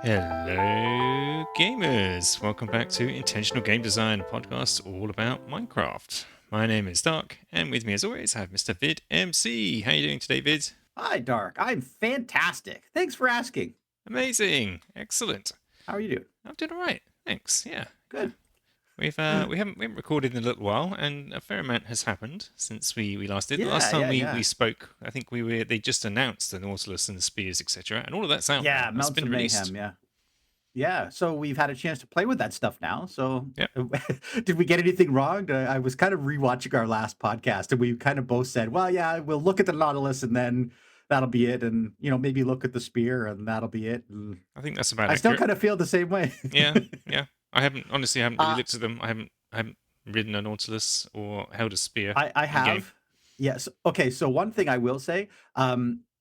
Hello, gamers! Welcome back to Intentional Game Design, podcast all about Minecraft. My name is Dark, and with me, as always, I have Mr. Vid MC. How are you doing today, Vid? Hi, Dark. I'm fantastic. Thanks for asking. Amazing, excellent. How are you doing? I'm doing all right, thanks. Yeah. Good. We haven't recorded in a little while, and a fair amount has happened since we last did. The last time we Yeah. spoke, I think they just announced the Nautilus and the Spears, etc., and all of that's out now. Yeah, It's Mounts been of released. Mayhem. Yeah. Yeah. So we've had a chance to play with that stuff now. So Yep. did we get anything wrong? I was kind of rewatching our last podcast and we kind of both said, well, yeah, we'll look at the Nautilus and then that'll be it. And, maybe look at the spear and that'll be it. And I think that's about I still accurate. kind of feel the same way. Yeah, yeah. I haven't really Uh, looked at them. I haven't ridden a Nautilus or held a spear I in game. have. Yes. Okay. So one thing I will say,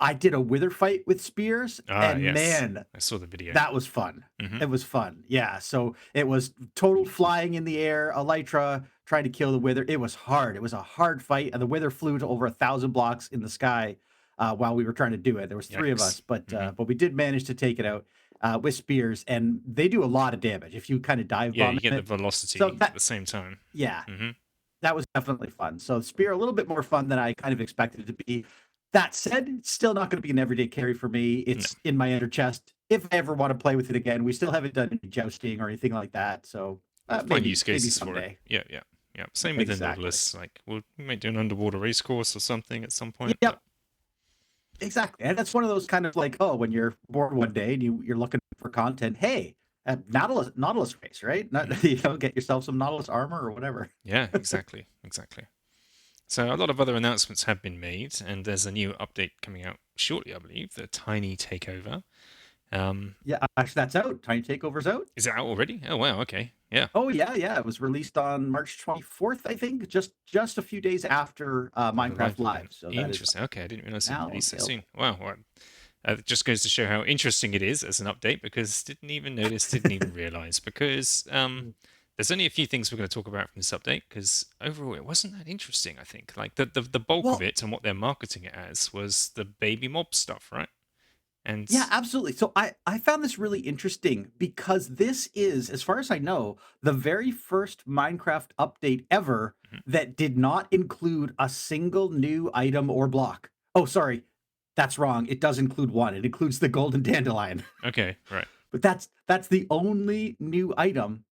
I did a wither fight with spears, and Yes. man, I saw the video. that was fun. Mhm. It was fun. Yeah. So it was total flying in the air, elytra trying to kill the wither. It was hard. It was a hard fight, and the wither flew to over 1,000 blocks in the sky while we were trying to do it. There was three of Yikes. us, but Mhm. but we did manage to take it out with spears, and they do a lot of damage if you kind of dive Yeah, bomb you get the it. velocity So at the same time. yeah, Mhm. that was definitely fun. So spear a little bit more fun than I kind of expected it to be. That said, it's still not going to be an everyday carry for me. It's in my inner chest. If I ever want to play with it again, we still haven't done any jousting or anything like that. So We'll find maybe use cases for it. someday. Yeah. Same with the Exactly. Nautilus. Like we might do an underwater race course or something at some point. Yep. But Exactly. And that's one of those kind of like, oh, when you're bored one day and you're looking for content, hey, Nautilus race, right? Not, get yourself some Nautilus armor or whatever. yeah, exactly. So a lot of other announcements have been made, and there's a new update coming out shortly, I believe, the Tiny Takeover. Yeah, actually, that's out. Tiny Takeover's out. Is it out already? Oh wow, okay, yeah. Oh yeah. It was released on March 24th, I think, just a few days after The Minecraft live Live. event. So that is Interesting. Okay, I didn't realize it now released so available. soon. Wow, it just goes to show how interesting it is as an update because didn't even notice, didn't even realize because there's only a few things we're going to talk about from this update because overall it wasn't that interesting. I think like the bulk of Well, it and what they're marketing it as was the baby mob stuff, right? And yeah, absolutely. So I found this really interesting because this is, as far as I know, the very first Minecraft update ever mhm. that did not include a single new item or block. Oh, sorry. That's wrong. It does include one. It includes the golden dandelion. Okay, right. But that's the only new item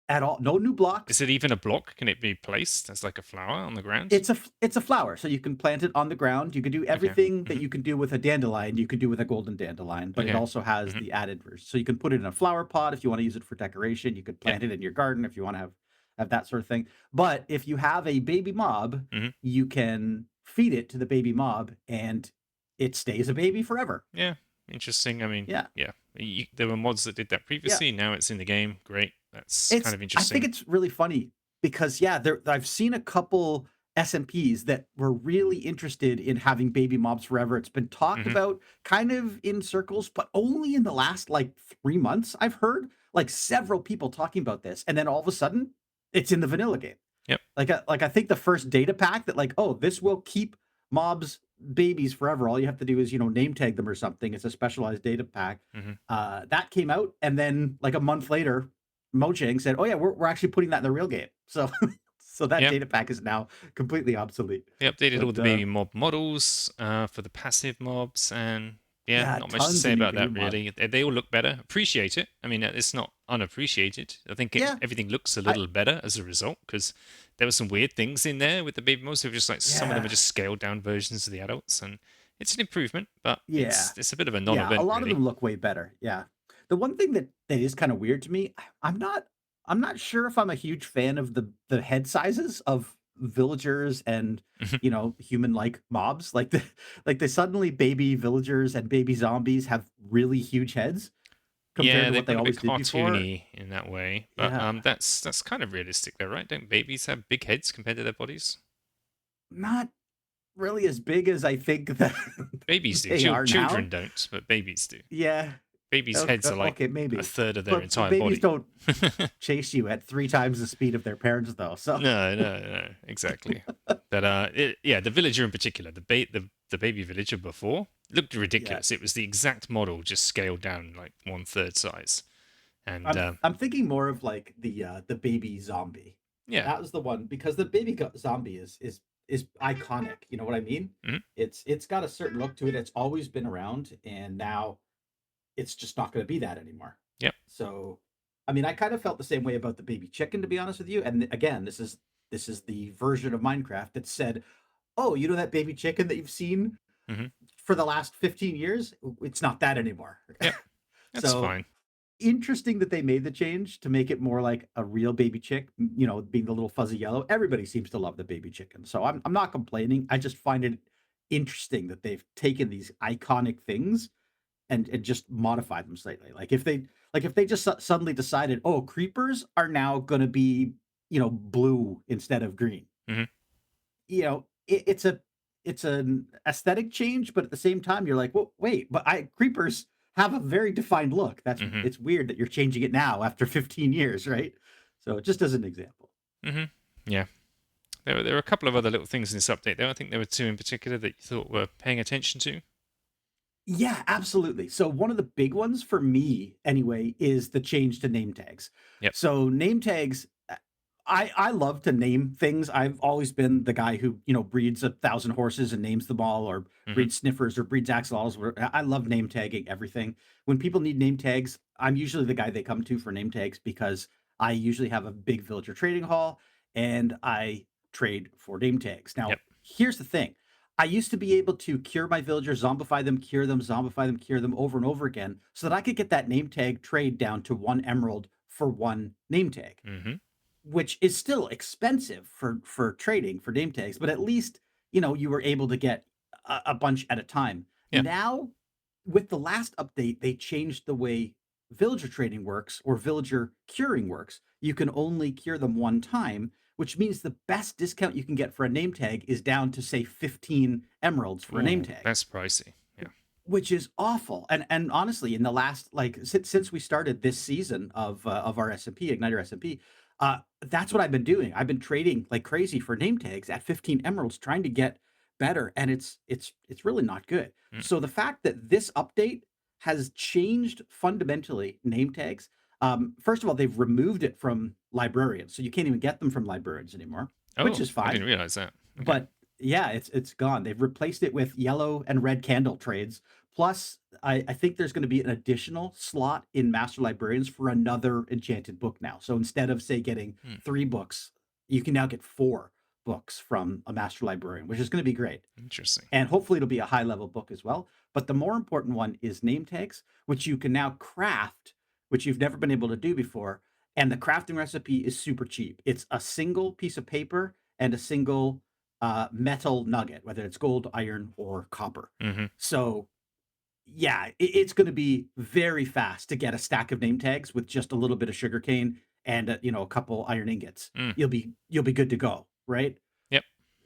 at all. No new blocks. Is it even a block? Can it be placed as like a flower on the ground? It's a flower, so you can plant it on the ground. You can do Okay. everything that Mhm. you can do with a dandelion, you can do with a golden dandelion, but it Okay. also has Mhm. the added version. So you can put it in a flower pot if you want to use it for decoration. You could Yeah. plant it in your garden if you want to have that sort of thing. But if you have a baby mob, Mhm. you can feed it to the baby mob, and it stays a baby forever. Yeah, interesting. I mean, Yeah, yeah, there were mods that did that yeah. previously. Now it's in the game. Great. That's kind It's of I think interesting. it's really funny because, yeah, I've seen a couple SMPs that were really interested in having baby mobs forever. It's been talked Hmm. about kind of in circles, but only in the last like 3 months I've heard like several people talking about this. And then all of a sudden, it's in the vanilla game. Yep. Like I think the first data pack that like, oh, this will keep mobs babies forever. All you have to do is, name tag them or something. It's a specialized data pack. Hmm. That came out, and then like a month later, Mojang said, "Oh yeah, we're actually putting that in the real game." So so that Yeah. data pack is now completely obsolete. They updated all But the baby mob models for the passive mobs, and yeah, yeah, not much to tons say of new about baby that mods. really. They all look better. Appreciate it. I mean, it's not unappreciated. I think Yeah, everything looks a I little better as a result because there were some weird things in there with the baby mobs. They were just like some of them are yeah just scaled down versions of the adults, and it's an improvement, but yeah it's a bit of a yeah. A non-event lot of really. them look way better. Yeah, the one thing that is kind of weird to me, I'm not sure if I'm a huge fan of the head sizes of villagers and human like mobs. Like they suddenly baby villagers and baby zombies have really huge heads compared Yeah, to what they've they got a bit always did before. cartoony in that way, but Yeah, that's kind of realistic though, right? Don't babies have big heads compared to their bodies? not really as big as I think that Babies do. they are now. Children don't, but babies do. Yeah. Babies' heads Okay, are like okay, a maybe. third of their But entire babies body. don't chase you at 3 times the speed of their parents, though. So No, exactly. But yeah, the villager in particular, the baby villager before, Looked Yeah. ridiculous. It was the exact model, just scaled down like one third size. And I'm thinking more of like the baby zombie. yeah, That was the one because the zombie is iconic. You know what I mean? mhm, It's got a certain look to it. It's always been around, and now it's just not going to be that anymore. yep, So, I mean, I kind of felt the same way about the baby chicken, to be honest with you. And again, this is the version of Minecraft that said, "Oh, you know that baby chicken that you've seen hmm, for the last 15 years? It's not that anymore." yep. That's So fine. interesting that they made the change to make it more like a real baby chick, being the little fuzzy yellow. Everybody seems to love the baby chicken. So I'm not complaining. I just find it interesting that they've taken these iconic things and just modified them slightly. Like if they just suddenly decided, oh, creepers are now going to be, blue instead of green. Hmm, It's an aesthetic change, but at the same time, you're like, well, wait, but I creepers have a very defined look. hmm, It's weird that you're changing it now after 15 years, right? So just as an example. hmm. Yeah. There were a couple of other little things in this update, though. I think there were two in particular that you thought were paying attention to. Yeah, absolutely. So one of the big ones for me, anyway, is the change to name tags. Yep. So name tags, I love to name things. I've always been the guy who breeds 1,000 horses and names them all, or Hmm. breeds sniffers or breeds axolotls. I love name tagging everything. When people need name tags, I'm usually the guy they come to for name tags because I usually have a big villager trading hall and I trade for name tags. Now, Yep. here's the thing. I used to be able to cure my villagers, zombify them, cure them, zombify them, cure them over and over again so that I could get that name tag trade down to 1 emerald for 1 name tag, Hmm. which is still expensive for trading for name tags, but at least you were able to get a bunch at a time. Yeah. Now, with the last update, they changed the way villager trading works or villager curing works. You can only cure them 1 time, which means the best discount you can get for a name tag is down to say 15 emeralds for a name Ooh, tag, that's pricey. Yeah. which is awful. And honestly, in the last like since we started this season of our SMP Igniter SMP, that's what I've been doing. I've been trading like crazy for name tags at 15 emeralds, trying to get better, and it's really not good. Mm. So the fact that this update has changed fundamentally name tags. First of all, they've removed it from librarians, so you can't even get them from librarians anymore, which Oh, is I fine. didn't realize that. Okay. But yeah, it's gone. They've replaced it with yellow and red candle trades. Plus, I think there's going to be an additional slot in Master Librarians for another enchanted book now. So instead of say getting Hmm. 3 books, you can now get 4 books from a Master Librarian, which is going to be great. Interesting. And hopefully it'll be a high level book as well. But the more important one is name tags, which you can now craft, which you've never been able to do before. And the crafting recipe is super cheap. It's a single piece of paper and a single metal nugget, whether it's gold, iron, or copper. Hmm. So yeah, it's going to be very fast to get a stack of name tags with just a little bit of sugarcane and a couple iron ingots. Mm. You'll be good to go, right? Yep.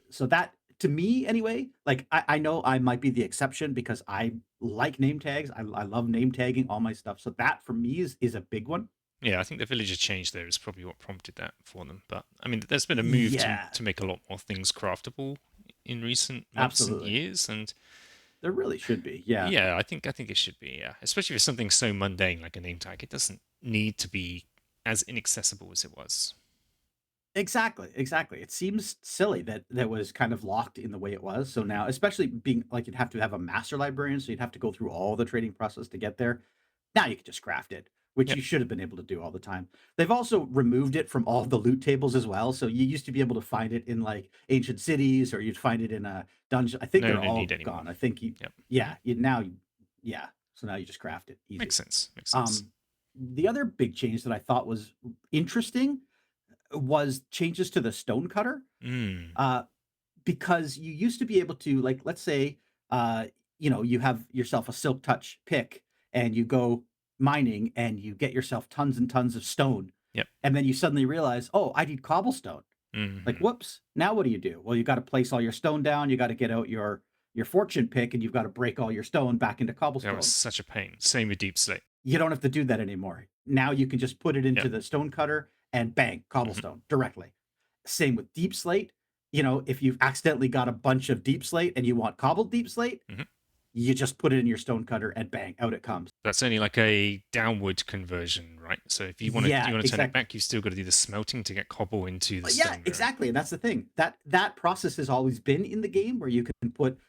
So that, to me anyway, like I know I might be the exception because I like name tags. I love name tagging all my stuff. So that for me is a big one. Yeah, I think the villager change there is probably what prompted that for them. But I mean, there's been a move to Yeah, to make a lot more things craftable in recent months and absolutely. years, and There really should be. Yeah. yeah, I think it should be. Yeah, especially for something so mundane like a name tag, it doesn't need to be as inaccessible as it was. Exactly, exactly. It seems silly that was kind of locked in the way it was. So now, especially being like you'd have to have a master librarian, so you'd have to go through all the trading process to get there. Now you can just craft it, which Yep. you should have been able to do all the time. They've also removed it from all the loot tables as well. So you used to be able to find it in like ancient cities, or you'd find it in a dungeon. I think No, they're no all need anymore. gone. I think Yep. Hmm. yeah, yeah. So now you just craft it Makes easy. sense. Makes sense. Um, the other big change that I thought was interesting was changes to the stone cutter. Mm. Uh, because you used to be able to, like, let's say, uh, you have yourself a silk touch pick and you go mining and you get yourself tons and tons of stone. Yep. And then you suddenly realize, oh, I need cobblestone. Like, Hmm. whoops. Now what do? Well, you got to place all your stone down. You got to get out your fortune pick and you've got to break all your stone back into That was cobblestone. such a pain. Same with Deep Slate. You don't have to do that anymore. Now you can just put it into Yep. the stone cutter and bang, Hmm. cobblestone directly. Same with deep slate. If you've accidentally got a bunch of deep slate and you want cobbled deep slate, Hmm. you just put it in your stone cutter and bang, out it comes. That's only like a downward conversion, right? So if Yeah, you want to turn it exactly. back, you've still got to do the smelting to get cobble into the Yeah, stone mirror. exactly. And that's the thing. That process has always been in the game where you can put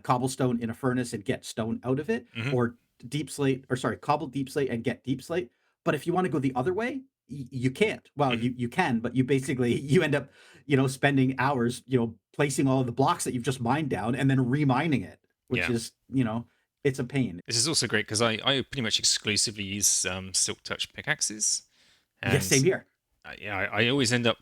cobblestone in a furnace and get stone out of it, Hmm. or deep slate, or sorry, cobble deep slate and get deep slate. But if you want to go the other way, you can't. Well, Hmm. you can, but you basically you end up, spending hours, placing all of the blocks that you've just mined down and then remining it, which Yeah. is, it's a pain. This is also great because I pretty much exclusively use silk touch pickaxes, Yes, and same here. yeah, I always end up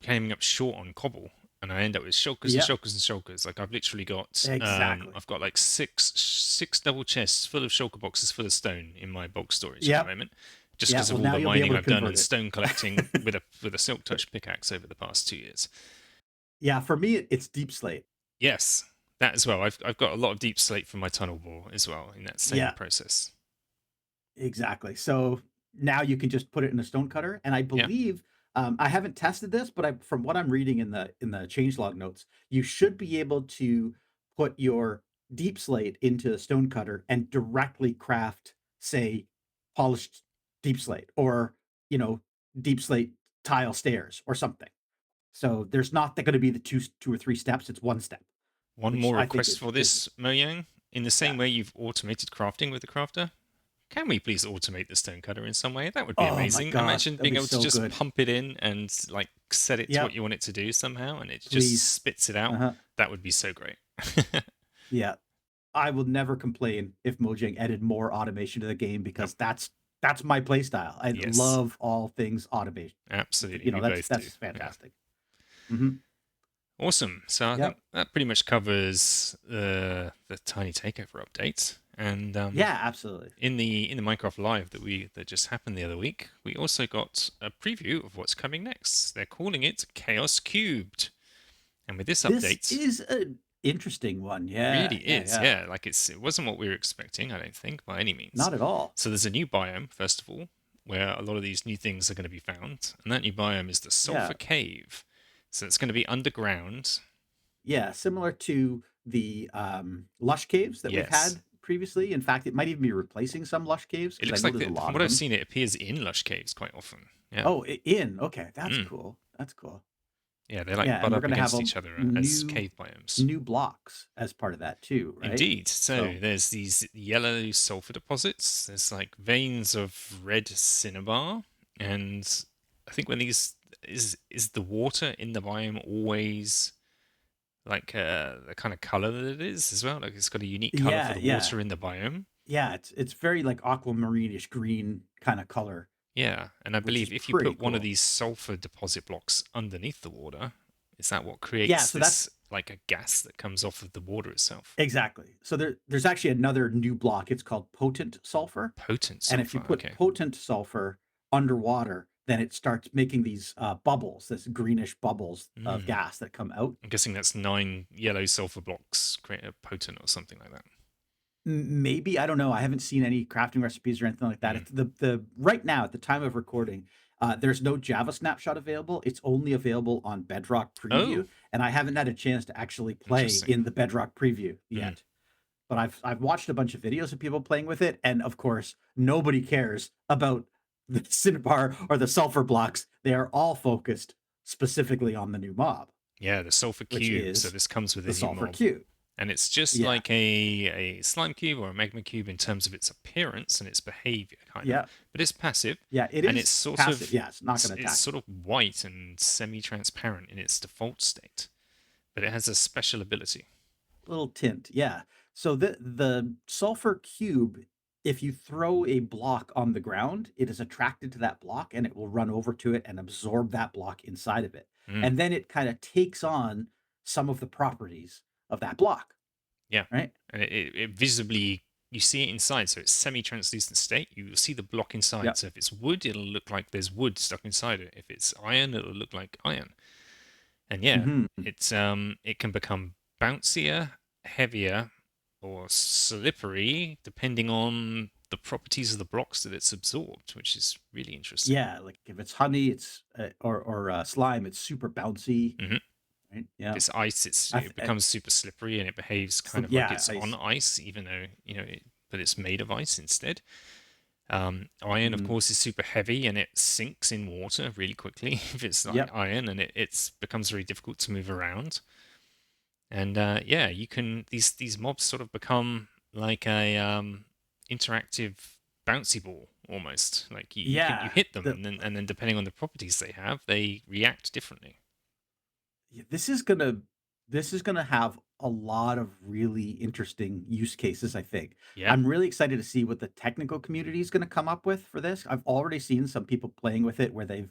coming up short on cobble, and I end up with shulkers and Yeah, shulkers and shulkers. Like I've literally got exactly. I've got like six double chests full of shulker boxes full of stone in my bulk storage at the Yep. moment, just Yeah. because Well, of all now the you'll be mining able to I've done and convert it. stone collecting with a silk touch pickaxe over the past 2 years. Yeah, for me, it's deep slate. Yes, that as well. I've got a lot of deep slate from my tunnel bore as well in that same Yeah, process. exactly. So now you can just put it in a stone cutter, and I Yeah, believe I haven't tested this, but from what I'm reading in the changelog notes, you should be able to put your deep slate into a stone cutter and directly craft, say, polished deep slate, or you know deep slate tile stairs or something. So there's not going to be the two or three steps; it's one step, one which more I think request is for this, Mojang. In the yeah. same way you've automated crafting with the crafter, can we please automate the stone cutter in some way? That would be Oh my amazing. god, Imagine that'd being be able to so just good. pump it in and like set it to what Yep, you want it to do somehow, and it just please. spits it out. Uh-huh. That would be so great. Yeah, I will never complain if Mojang added more automation to the game Nope. because that's my play style. I Yes, love all things automation. absolutely. We That's both do. that's Yeah. fantastic. Hmm. Awesome. So I think Yep. that pretty much covers the Tiny Takeover update. And Yeah, absolutely. in the Minecraft Live that just happened the other week, we also got a preview of what's coming next. They're calling it Chaos Cubed, and with this This update, is an interesting one. it really Yeah, yeah, is, yeah. yeah. Like it wasn't what we were expecting, I don't think, by any means. Not at all. So there's a new biome, first of all, where a lot of these new things are going to be found, and that new biome is the Yeah, Sulphur Cave. So it's going to be underground. yeah. Similar to the lush caves that we've Yes, had previously. In fact, it might even be replacing some lush caves it because I looks know like there's a from lot what of I've them. seen, it appears in lush caves quite often. Yeah. Oh, in okay, that's Mm. cool. That's cool. Yeah, they like Yeah, butt and we're up gonna have against a each other as new cave biomes. new blocks as part of that too, right? Indeed. So So there's these yellow sulfur deposits. There's like veins of red cinnabar, and I think when these is the water in the biome always like the kind of color that it is as well. Like it's got a unique color for yeah, the yeah, water in the biome. yeah. It's very like aquamarine-ish green kind of color, Yeah, and I which is believe if you pretty put one of cool. these sulfur deposit blocks underneath the water, is that what Yeah, creates so this that's like a gas that comes off of the water itself? exactly. So there's actually another new block. It's called potent sulfur, Potent and if you sulfur. put Okay. potent sulfur underwater, then it starts making these bubbles, this greenish bubbles of Mm. gas that come out. I'm guessing that's 9 yellow sulfur blocks create a potent or something like that. Maybe, I don't know, I haven't seen any crafting recipes or anything like that. Mm. It's the right now, at the time of recording, there's no Java snapshot available. It's only available on Bedrock Oh, Preview, and I haven't had a chance to actually play interesting. in the Bedrock Preview Mm. yet. But I've watched a bunch of videos of people playing with it, and of course, nobody cares about the cinnabar or the sulfur blocks. They are all focused specifically on the new mob, Yeah, the sulfur which cube. So is this comes with a the new sulfur mob. cube. And it's just Yeah, like a slime cube or a magma cube in terms of its appearance and its behavior, kind of. yeah, But it's passive, yeah. It and it's is sort passive. of Yeah, it's not going to it's attack sort you. of white and semi-transparent in its default state. But it has a special ability. Little tint, yeah. So the sulfur cube, if you throw a block on the ground, it is attracted to that block and it will run over to it and absorb that block inside of it. Mm. And then it kind of takes on some of the properties of that block, Yeah, right? and it visibly you see it inside, so it's semi-translucent state. You see the block inside. Yep. So if it's wood, it'll look like there's wood stuck inside it. If it's iron, it'll look like iron. And yeah, Hmm. it can become bouncier, heavier, or slippery depending on the properties of the blocks that it's absorbed, which is really interesting. Yeah, like if it's honey, it's or slime, it's super bouncy. Hmm. right? If Yeah. it's ice, it I becomes super slippery and it behaves kind of like yeah, it's on ice, even though but it's made of ice instead. Iron, of mhm. course, is super heavy and it sinks in water really quickly if it's like Yep. iron, and it's becomes very difficult to move around. And yeah, you can these mobs sort of become like a interactive bouncy ball almost. Like you Yeah. hit them, and then depending on the properties they have, they react differently. Yeah, this is gonna have a lot of really interesting use cases, I think. Yeah. I'm really excited to see what the technical community is gonna come up with for this. I've already seen some people playing with it where they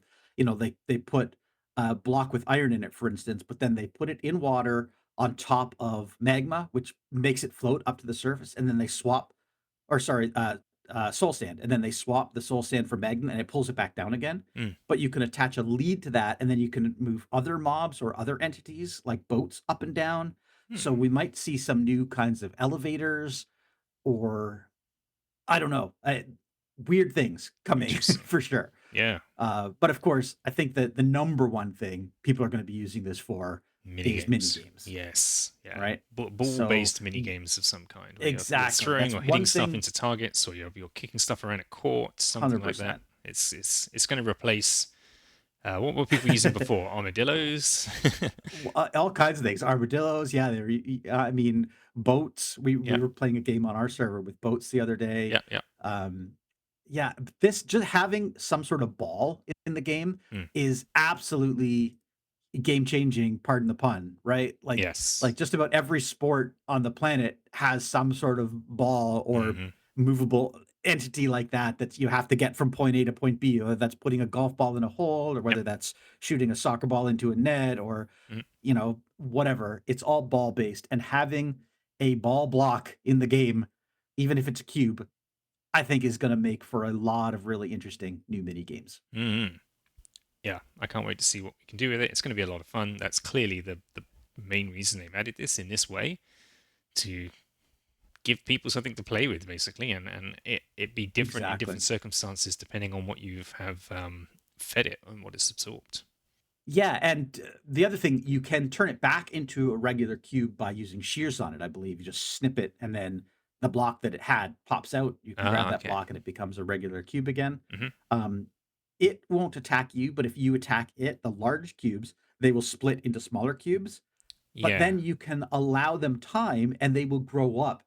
put a block with iron in it, for instance, but then they put it in water on top of magma, which makes it float up to the surface, and then they swap or sorry, soul sand, and then they swap the soul sand for magnet, and it pulls it back down again. Mm. But you can attach a lead to that, and then you can move other mobs or other entities like boats up and down. So Hmm. we might see some new kinds of elevators, or I don't know, weird things coming Interesting. for sure. Yeah. But of course, I think that the number one thing people are going to be using this for Mini is mini games. games, Yes. Yeah. right? So Ball-based mini games of some kind, where you're exactly, throwing that's or hitting one stuff thing. into targets, or you're kicking stuff around a court, something like that. 100%. It's going to replace what were people using before? Armadillos. All kinds of things, armadillos, yeah, I mean, boats. We Yeah. were playing a game on our server with boats the other day. Yeah. Yeah. Um, yeah, this just having some sort of ball in the game Mm. is absolutely game changing, pardon the pun, right? Yes. Like just about every sport on the planet has some sort of ball or Hmm. movable entity like that you have to get from point A to point B, whether that's putting a golf ball in a hole or Yep. whether that's shooting a soccer ball into a net or Mm. whatever. It's all ball based, and having a ball block in the game, even if it's a cube, I think is going to make for a lot of really interesting new mini games. Hmm. Yeah. I can't wait to see what we can do with it. It's going to be a lot of fun. That's clearly the main reason they've added this in this way, to give people something to play with, basically, and it be different in Exactly. different circumstances depending on what you have fed it and what it's absorbed. Yeah, and the other thing, you can turn it back into a regular cube by using shears on it, I believe. You just snip it, and then the block that it had pops out. You can grab Ah, that okay. block, and it becomes a regular cube again. Hmm. Um, it won't attack you, but if you attack it, the large cubes, they will split into smaller cubes. But Yeah, then you can allow them time, and they will grow up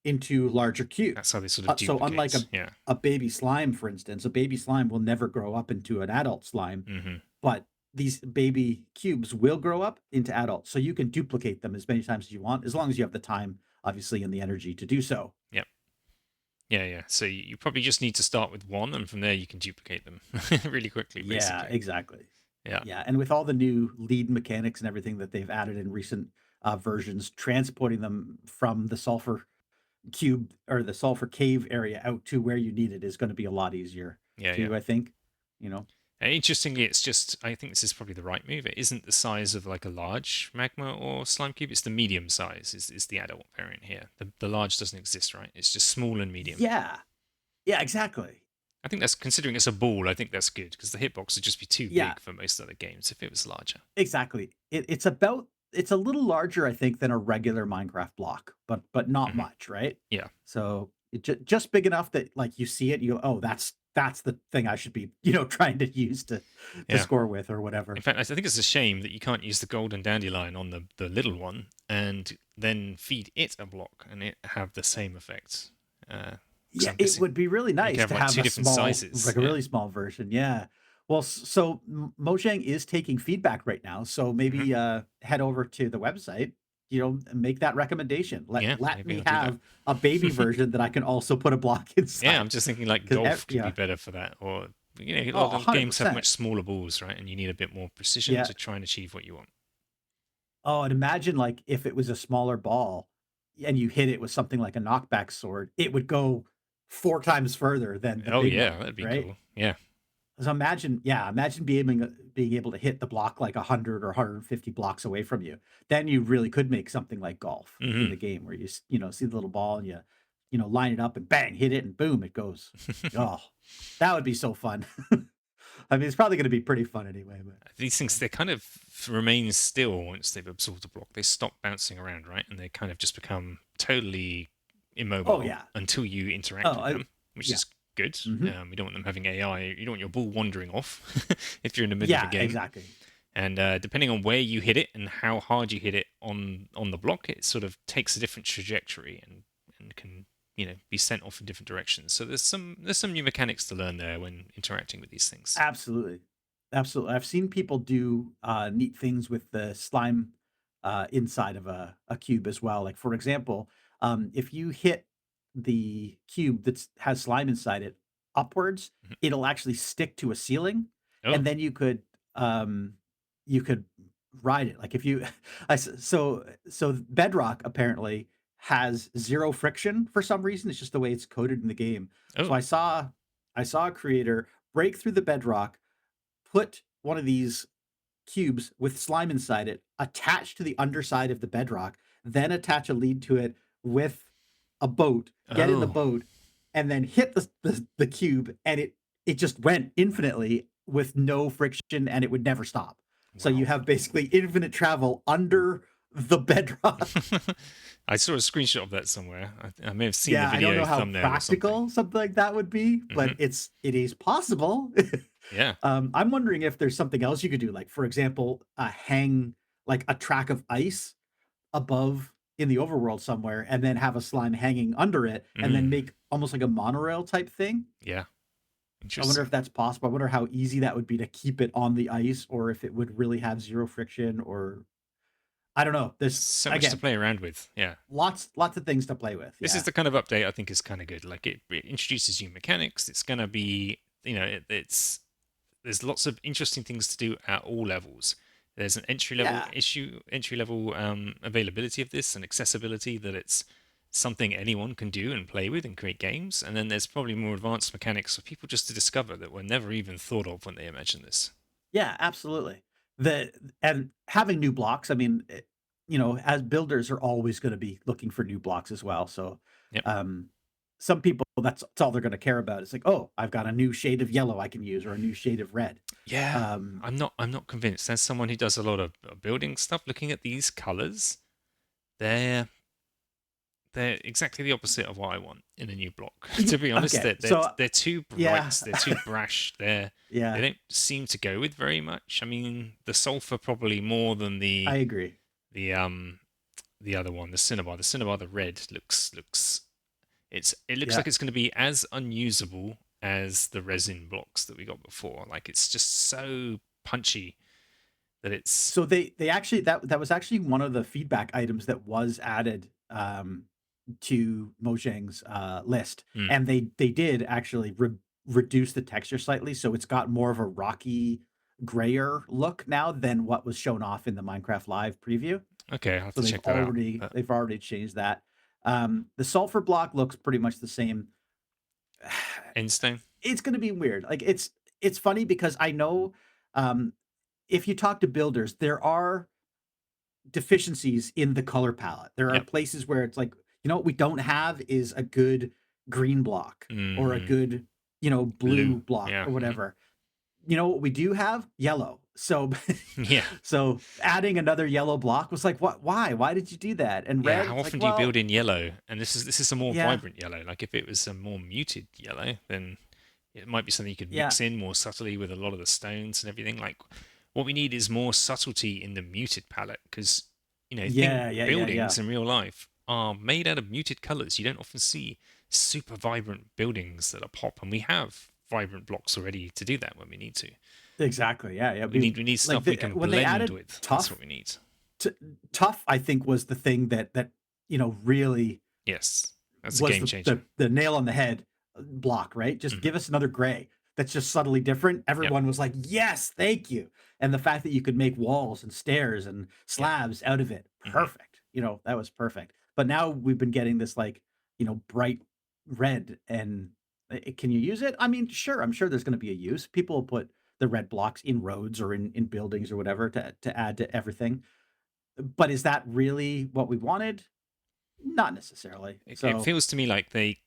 into larger that's cubes. how they sort of So unlike duplicate. Yeah. a baby slime, for instance, a baby slime will never grow up into an adult slime, Hmm. but these baby cubes will grow up into adults. So you can duplicate them as many times as you want, as long as you have the time, obviously, and the energy to do so. Yeah. Yeah, yeah. So you probably just need to start with one, and from there you can duplicate them really quickly, Yeah, basically. exactly. Yeah. Yeah, and with all the new lead mechanics and everything that they've added in recent versions, transporting them from the sulfur cube or the sulfur cave area out to where you need it is going to be a lot easier Yeah, yeah. too, I think. You know, And interestingly, it's just, I think this is probably the right move. It isn't the size of like a large magma or slime cube. It's the medium size is the adult variant here. The large doesn't exist, right? It's just small and medium. yeah, yeah, exactly. I think that's, considering it's a ball, I think that's good, because the hitbox would just be too Yeah, big for most other games if it was larger. exactly. It's a little larger, I think, than a regular Minecraft block, but not Hmm. much, right? Yeah. So just big enough that like you see it, you go, oh, that's the thing I should be trying to use to Yeah. score with or In whatever. fact, I think it's a shame that you can't use the golden dandelion on the little one and then feed it a block and it have the same effect. Because Yeah, I'm it guessing would be really you can nice have to like have two a different small, sizes. like a Yeah. really small version. Yeah. Well, so Mojang is taking feedback right now, so Hmm. maybe head over to the website, and make that recommendation. Yeah. Let Maybe me I'll do that. have a baby version that I can also put a block Yeah, inside. I'm just thinking like Because golf could be yeah, better for that, or a oh, lot of games have 100%. much smaller balls, right? And you need a bit more precision Yeah. to try and achieve what you want. Oh, and imagine like if it was a smaller ball and you hit it with something like a knockback sword, it would go 4 times further than the Oh big yeah, one, that'd be right? cool. Yeah. So imagine, yeah, imagine being able to hit the block like 100 or 150 blocks away from you. Then you really could make something like golf in Hmm. the game where see the little ball and line it up and bang, hit it and boom, it goes. Oh, that would be so fun. I mean, it's probably going to be pretty fun anyway. But These things, yeah. they kind of remain still once they've absorbed a block. They stop bouncing around, right? And they kind of just become totally Oh immobile yeah. until you interact Oh, with them, which yeah. is good. Hmm. You don't want them having AI. You don't want your ball wandering off if you're in the middle of a Yeah, game. exactly. And depending on where you hit it and how hard you hit it on the block, it sort of takes a different trajectory and can be sent off in different directions. So there's some new mechanics to learn there when interacting with these things. Absolutely. Absolutely. I've seen people do neat things with the slime inside of a cube as well. Like, for example, if you hit the cube that has slime inside it upwards, Mhm. it'll actually stick to a ceiling, Oh, and then um, you could ride it. Like if you, so Bedrock apparently has zero friction for some reason. It's just the way it's coded in the game. So oh, I saw a creator break through the bedrock, put one of these cubes with slime inside it attached to the underside of the bedrock, then attach a lead to it with a boat, get in the oh, boat, and then hit the cube, and it just went infinitely with no friction, and it would never stop. So you wow. have basically infinite travel under the bedrock. I saw a screenshot of that somewhere. I may have seen the Yeah, I don't video know how thumbnail or something. practical something like that would be, but Hmm. it is possible. Yeah. I'm wondering if there's something else you could do, like for example, hang like a track of ice above in the overworld somewhere, and then have a slime hanging under it, and then Mm, make almost like a monorail type thing. yeah. I wonder Interesting. if that's possible. I wonder how easy that would be to keep it on the ice, or if it would really have zero friction, or I don't know. There's So much to again play around with. Yeah. lots of things to play with. This is Yeah, the kind of update I think is kind of good. Like it introduces new mechanics. It's going to be, it's there's lots of interesting things to do at all levels. There's an yeah. entry level availability of this and accessibility that it's something anyone can do and play with and create games. And then there's probably more advanced mechanics for people just to discover that were never even thought of when they imagined this. Yeah, absolutely. The and having new blocks, I mean, as builders are always gonna be looking for new blocks as well. So, Yep. um, some people, that's all they're gonna care about. It's like, "Oh, I've got a new shade of yellow I can use, or a new shade of red." Yeah, Um, I'm not convinced. As someone who does a lot of building stuff, looking at these colors, they're they're exactly the opposite of what I want in a new block. To be honest, okay, they're so they're too yeah. bright, they're too brash, they Yeah, don't seem to go with very much. I mean, the sulfur probably more than I agree. the um the other one, the cinnabar. The cinnabar, the red looks it looks Yeah. like it's going to be as unusable as the resin blocks that we got before. Like it's just so punchy that it's So they actually that was actually one of the feedback items that was added, to Mojang's, list, mm, and they did actually reduce the texture slightly, so it's got more of a rocky, grayer look now than what was shown off in the Minecraft Live preview. okay. I'll have So to they've check that out. already But they've already changed that. The sulfur block looks pretty much the same. Endstone, It's gonna be weird. Like, it's funny because I know, um, if you talk to builders, there are deficiencies in the color palette. There are yep. places where it's like, what we don't have is a good green block, or a Hmm. good, Blue, blue block, yeah, or whatever. You know what we do have? Yellow. So yeah. so adding another yellow block was like, what, why? Why did you do that? And Yeah, red, how it's like, often do you well, build in yellow? And this is a more yeah, vibrant yellow. Like if it was a more muted yellow, then it might be something you could yeah, mix in more subtly with a lot of the stones and everything. Like what we need is more subtlety in the muted palette because think yeah, yeah, yeah, yeah. buildings in real life are made out of muted colors. You don't often see super vibrant buildings that are pop, and we have vibrant blocks already to do that when we need to. Exactly. Yeah, yeah. We need we need Like stuff we can when they blend added with. That's what tough, we need. t- tough, I think was the thing that really Yes, that's a was game the changer. the nail on the head block, right? Just Hmm. give us another gray that's just subtly different. Yep. Everyone was like, "Yes, thank you." And the fact that you could make walls and stairs and Yeah. slabs out of it, Hmm. perfect. That was perfect. But now we've been getting this like, bright red, and can you use it? I mean, sure, I'm sure there's going to be a use. People will put the red blocks in roads or in buildings or whatever to add to everything. But is that really what we wanted? Not necessarily. It So, feels to me like they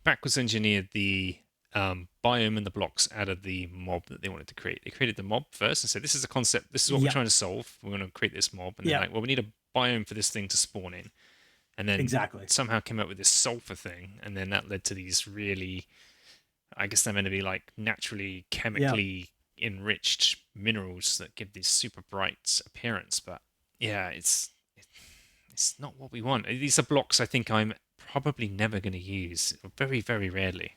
backwards engineered the biome and the blocks out of the mob that they wanted to create. They created the mob first and said, "This is a concept. This is what we're Yep. trying to solve. We're going to create this mob." And then Yep. like, "Well, we need a biome for this thing to spawn in." And then Exactly. somehow came up with this sulfur thing, and then that led to these really, I guess they're meant to be like naturally Yep. chemically enriched minerals that give this super bright appearance. But yeah, it's not what we want. These are blocks I think I'm probably never going to use, very very rarely.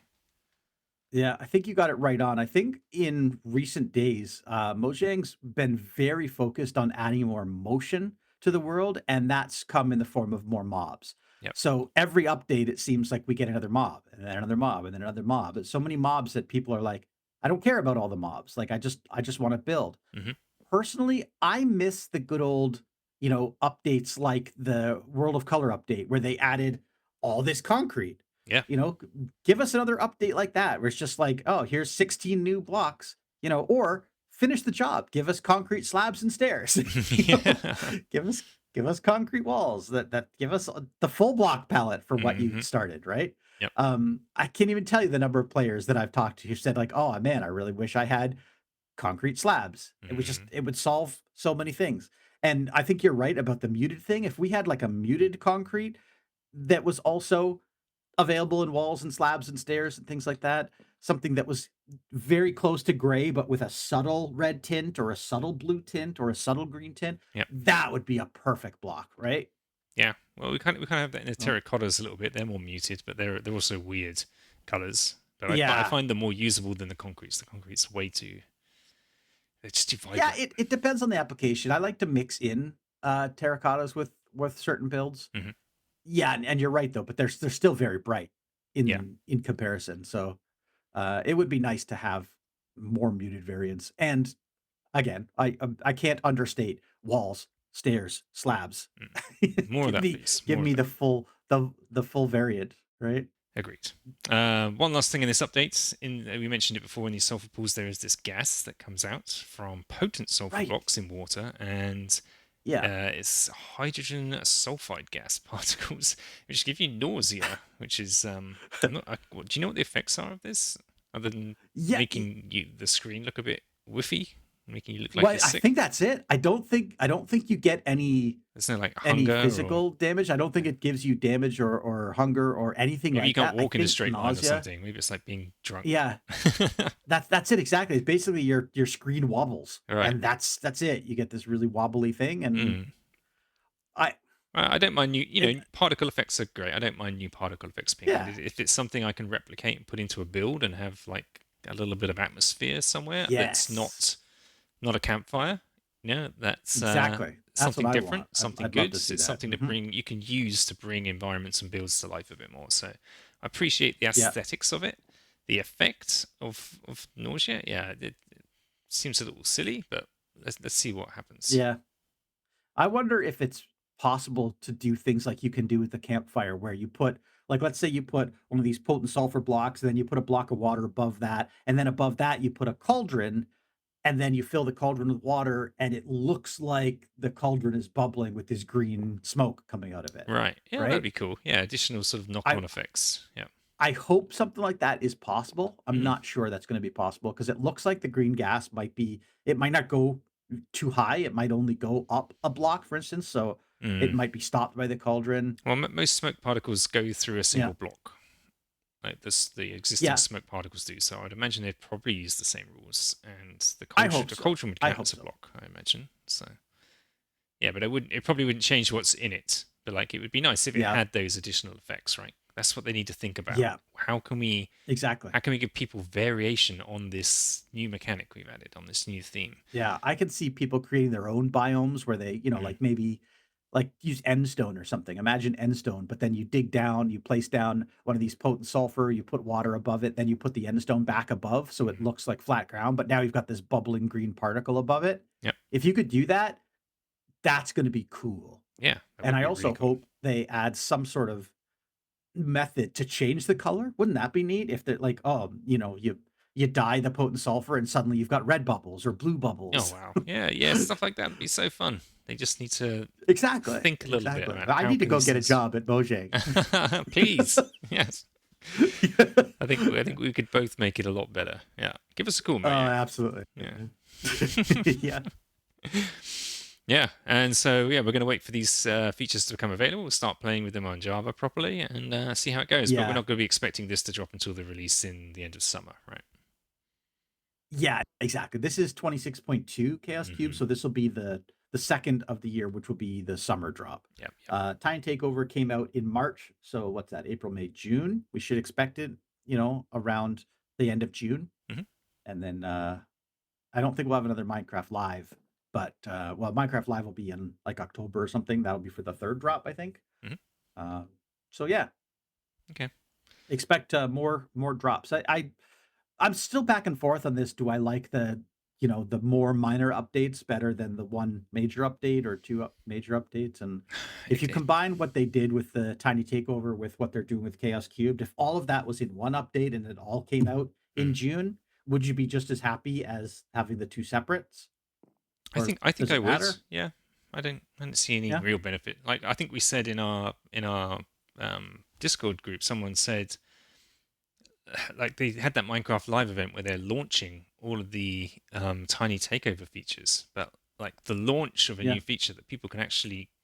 Yeah, I think you got it right on. I think in recent days, Mojang's been very focused on adding more motion to the world, and that's come in the form of more mobs. Yep. So every update, it seems like we get another mob, and then another mob, and then another mob. It's so many mobs that people are like, I don't care about all the mobs. Like I just want to build. Hmm. Personally, I miss the good old, updates like the World of Color update where they added all this concrete. Yeah. Give us another update like that where it's just like, oh, here's 16 new blocks, or finish the job. Give us concrete slabs and stairs. you know, Yeah. give us give us concrete walls that give us the full block palette for what you Hmm. started, right? Yep. I can't even tell you the number of players that I've talked to who said like, oh man, I really wish I had concrete slabs. Hmm. It would solve so many things. And I think you're right about the muted thing. If we had like a muted concrete that was also available in walls and slabs and stairs and things like that, something that was very close to gray, but with a subtle red tint or a subtle blue tint or a subtle green tint, Yep. that would be a perfect block, right? Yeah. Well, we kind of have that in the Well, terracottas a little bit. They're more muted, but they're also weird colors. But I yeah. find them more usable than the concretes. The concrete's way too. They're just too Yeah, vibrant. it depends on the application. I like to mix in terracottas with certain builds. Hmm. Yeah, and you're right though, but they're still very bright Yeah. in comparison. So it would be nice to have more muted variants. And again, I can't understate walls, stairs, slabs. Mm. More of that, please. Give More of me that. the full variant, right? Agreed. One last thing in this update, we mentioned it before in these sulfur pools, there is this gas that comes out from potent sulfur Right. blocks in water, and Yeah. it's hydrogen sulfide gas particles, which give you nausea. Which is, I'm not. Do you know what the effects are of this, other than Yeah. making the screen look a bit whiffy, making you look like Well, you're I sick? think that's it. I don't think you get There's no like any hunger or physical damage. I don't think it gives you damage or hunger or anything maybe you like can't that. I walk in a think straight line or nausea. something. Maybe it's like being drunk. Yeah, that's it exactly. It's basically your screen wobbles, Right. and that's it. You get this really wobbly thing, and Mm. I I don't mind new, it, particle effects are great. I don't mind new particle effects being yeah, added. If it's something I can replicate and put into a build and have like a little bit of atmosphere somewhere that's yes, not a campfire, that's exactly. That's what something I different, want. something I'd love good. to see It's that. something to Mhm. bring you can use to bring environments and builds to life a bit more. So I appreciate the Yeah, aesthetics of it. The effect of nausea, yeah, it seems a little silly, but let's see what happens. yeah. I wonder if it's possible to do things like you can do with the campfire, where you put, like, let's say you put one of these potent sulfur blocks, and then you put a block of water above that, and then above that you put a cauldron, and then you fill the cauldron with water, and it looks like the cauldron is bubbling with this green smoke coming out of it, Right. Yeah, that'd right? be cool. Yeah, additional sort of I knock-on effects. Yeah. I hope something like that is possible. I'm Mm, not sure that's going to be possible because it looks like the green gas it might not go too high. It might only go up a block, for instance. So it mm. might be stopped by the cauldron. Well, most smoke particles go through a Yeah. single block, like this, the existing Yeah. smoke particles do. So I'd imagine they'd probably use the same rules, and I hope the so. cauldron would I count hope as a so. block, I imagine. So yeah, but it probably wouldn't change what's in it. But like, it would be nice if it Yeah. had those additional effects, right? That's what they need to think about. Yeah. How can we Exactly. how can we give people variation on this new mechanic we've added on this new theme? Yeah. I can see people creating their own biomes where they, Mm, like maybe like use endstone or something. Imagine endstone, but then you dig down, you place down one of these potent sulfur, you put water above it, then you put the endstone back above so it mhm. looks like flat ground, but now you've got this bubbling green particle above it. Yep. If you could do that, that's going to be cool. Yeah, that And would I be really also cool. hope they add some sort of method to change the color. Wouldn't that be neat if they're like, oh, you dye the potent sulfur and suddenly you've got red bubbles or blue Oh bubbles. wow. Yeah, yeah, stuff like that would be so fun. They just need to Exactly. think a little bit Exactly. about I how need to can go these get a things job at Mojang. please. Yes. I think we could both make it a lot better. Yeah, give us a call, Oh, mate. absolutely. Yeah. Yeah. Yeah, and so yeah, we're going to wait for these features to become available. We'll start playing with them on Java properly and see how it goes. But we're Yeah. not going to be expecting this to drop until the release in the end of summer, right? Yeah, exactly. This is 26.2 Chaos Cube, Mm-hmm. so this will be the second of the year, which will be the summer drop. Yep, yep. Tiny Takeover came out in March, so what's that? April, May, June. We should expect it, around the end of June, Mm-hmm. and then I don't think we'll have another Minecraft Live, but well, Minecraft Live will be in like October or something. That'll be for the third drop, I think. Mm-hmm. Uh, so yeah, Okay. expect more drops. I'm still back and forth on this. Do I like the more minor updates better than the one major update or two major updates? And if you Okay. combine what they did with the Tiny Takeover with what they're doing with Chaos Cubed, if all of that was in one update and it all came out in Mm. June, would you be just as happy as having the two separates? I Or think I think does I it would. matter? Yeah, I don't see any Yeah. real benefit. Like I think we said in our Discord group, someone said like they had that Minecraft Live event where they're launching all of the tiny takeover features, but like the launch of a Yeah. new feature that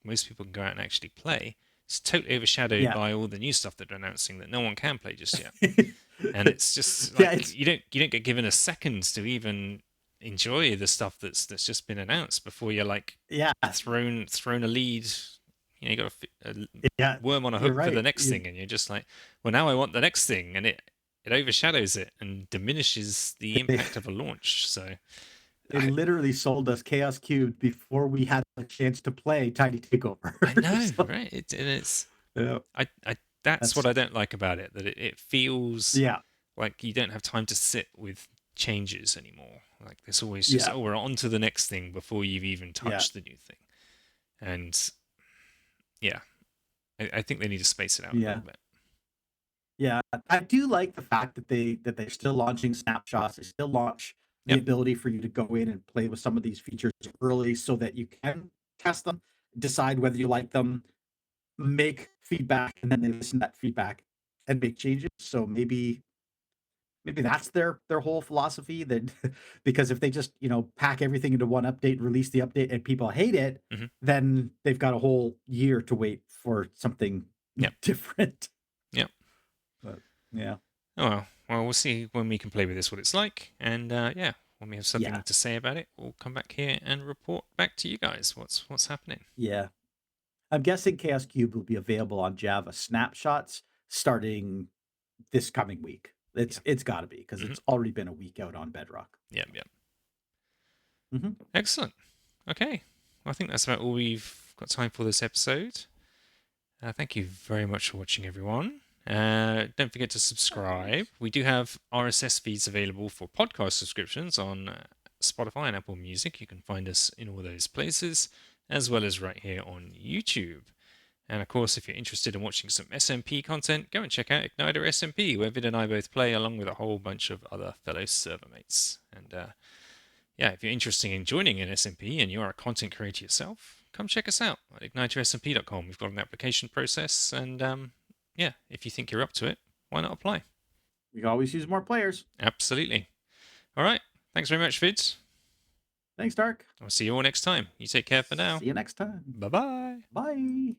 most people can go out and actually play, is totally overshadowed Yeah. by all the new stuff that they're announcing that no one can play just yet. And it's just Yeah, like you don't get given a second to even enjoy the stuff that's just been announced before you're like yeah, thrown a lead. You got a yeah, worm on a you're hook for the right. next thing, and you're just like, well, now I want the next thing, and it overshadows it and diminishes the They, impact of a launch. So they I literally sold us Chaos Cubed before we had a chance to play Tiny I Takeover. know, So, right? And it's yeah, I that's what that's I don't like about it, that it feels yeah, like you don't have time to sit with changes anymore. Like there's always just, yeah, oh, we're on to the next thing before you've even yeah, touched the new thing. And yeah, I think they need to space it out a yeah, little bit. yeah. I do like the fact that they're still launching snapshots. They still launch the Yep. ability for you to go in and play with some of these features early, so that you can test them, decide whether you like them, make feedback, and then they listen to that feedback and make changes. So maybe that's their whole philosophy, that because if they just pack everything into one update, release the update, and people hate it, Hmm. then they've got a whole year to wait for something Yep. different. Yep. But yeah, Oh well, we'll see when we can play with this what it's like, and yeah, when we have something yeah, to say about it, we'll come back here and report back to you guys what's happening. yeah. I'm guessing Chaos Cube will be available on Java snapshots starting this coming week. Yeah. It's got to be, because Hmm. it's already been a week out on Bedrock. Yep. Yep. Hmm. Excellent. Okay. Well, I think that's about all we've got time for this episode. Thank you very much for watching, everyone. Don't forget to subscribe. We do have RSS feeds available for podcast subscriptions on Spotify and Apple Music. You can find us in all those places, as well as right here on YouTube. And of course, if you're interested in watching some SMP content, go and check out Igniter SMP, where Vid and I both play, along with a whole bunch of other fellow server mates. And yeah, if you're interested in joining an SMP and you're a content creator yourself, come check us out at ignitersmp.com. We've got an application process, and yeah, if you think you're up to it, why not apply? We can always use more players. Absolutely. All right. Thanks very much, Vid. Thanks, Dark. I'll see you all next time. You take care for now. See you next time. Bye bye. Bye.